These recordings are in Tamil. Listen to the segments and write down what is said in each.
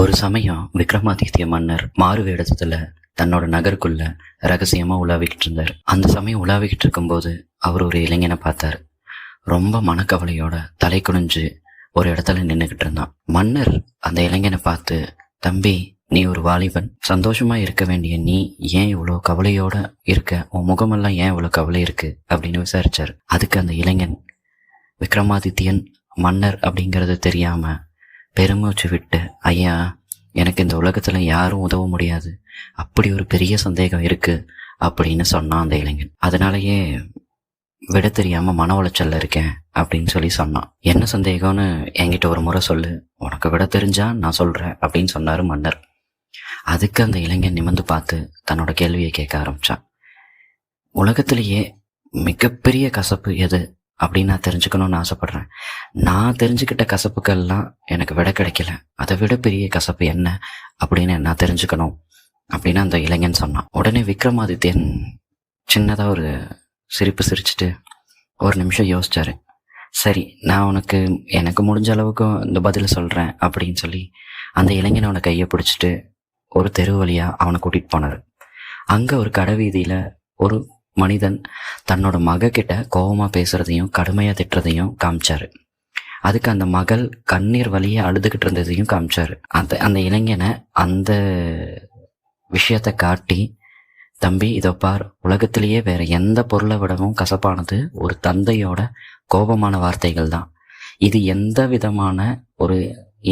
ஒரு சமயம் விக்ரமாதித்ய மன்னர் மாறு வேடத்துல தன்னோட நகருக்குள்ள ரகசியமா உலாவிக்கிட்டு இருந்தார். அந்த சமயம் உலாவிக்கிட்டு இருக்கும்போது அவர் ஒரு இளைஞனை பார்த்தாரு. ரொம்ப மனக்கவலையோட தலை குனிஞ்சு ஒரு இடத்துல நின்றுகிட்டு இருந்தான். மன்னர் அந்த இளைஞனை பார்த்து, தம்பி, நீ ஒரு வாலிபன், சந்தோஷமா இருக்க வேண்டிய நீ ஏன் இவ்வளோ கவலையோட இருக்க? உன் முகமெல்லாம் ஏன் இவ்வளோ கவலை இருக்கு அப்படின்னு விசாரிச்சார். அதுக்கு அந்த இளைஞன், விக்ரமாதித்யன் மன்னர் அப்படிங்கிறது தெரியாம பெருமூச்சு விட்டு, ஐயா, எனக்கு இந்த உலகத்துல யாரும் உதவ முடியாது, அப்படி ஒரு பெரிய சந்தேகம் இருக்கு அப்படின்னு சொன்னான் அந்த இளைஞன். அதனாலயே விட தெரியாம மன உளைச்சல்ல இருக்கேன் அப்படின்னு சொன்னான். என்ன சந்தேகம்னு என்கிட்ட ஒரு முறை சொல்லு, உனக்கு விட தெரிஞ்சா நான் சொல்றேன் அப்படின்னு சொன்னாரு மன்னர். அதுக்கு அந்த இளைஞன் நிமிர்ந்து பார்த்து தன்னோட கேள்வியை கேட்க ஆரம்பிச்சான். உலகத்திலேயே மிகப்பெரிய கசப்பு எது அப்படின்னு நான் தெரிஞ்சுக்கணும்னு ஆசைப்படுறேன். நான் தெரிஞ்சுக்கிட்ட கசப்புக்கெல்லாம் எனக்கு விட கிடைக்கல. அதை விட பெரிய கசப்பு என்ன அப்படின்னு நான் தெரிஞ்சுக்கணும் அப்படின்னு அந்த இளைஞன் சொன்னான். உடனே விக்ரமாதித்யன் சின்னதா ஒரு சிரிப்பு சிரிச்சுட்டு ஒரு நிமிஷம் யோசிச்சாரு. சரி, நான் எனக்கு முடிஞ்ச அளவுக்கு இந்த பதில சொல்றேன் அப்படின்னு சொல்லி அந்த இளைஞனை அவனை கையை பிடிச்சிட்டு ஒரு தெரு வழியா அவனை கூட்டிட்டு போனாரு. அங்க ஒரு கடை வீதியில ஒரு மனிதன் தன்னோட மக கிட்ட கோபமா பேசுறதையும் கடுமையா திட்டுறதையும் காமிச்சாரு. அதுக்கு அந்த மகள் கண்ணீர் வழிய அழுதுகிட்டு இருந்ததையும் காமிச்சாரு. அந்த இளைஞனை அந்த விஷயத்த காட்டி, தம்பி, இதோ பார், உலகத்திலேயே வேற எந்த பொருளை விடவும் கசப்பானது ஒரு தந்தையோட கோபமான வார்த்தைகள் தான். இது எந்த விதமான ஒரு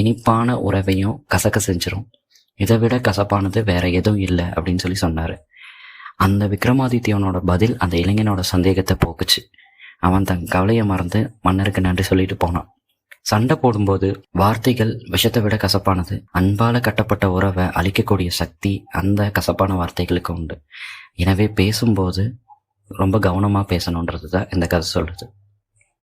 இனிப்பான உறவையும் கசக்க செஞ்சிரும். இதை விட கசப்பானது வேற எதுவும் இல்லை அப்படின்னு சொன்னாரு. அந்த விக்ரமாதித்யனோட பதில் அந்த இளைஞனோட சந்தேகத்தை போக்குச்சு. அவன் தன் கவலையை மறந்து மன்னருக்கு நன்றி சொல்லிட்டு போனான். சண்டை போடும்போது வார்த்தைகள் விஷத்தை விட கசப்பானது. அன்பால கட்டப்பட்ட உறவை அழிக்கக்கூடிய சக்தி அந்த கசப்பான வார்த்தைகளுக்கு உண்டு. எனவே பேசும்போது ரொம்ப கவனமா பேசணுன்றது தான் இந்த கதை சொல்றது.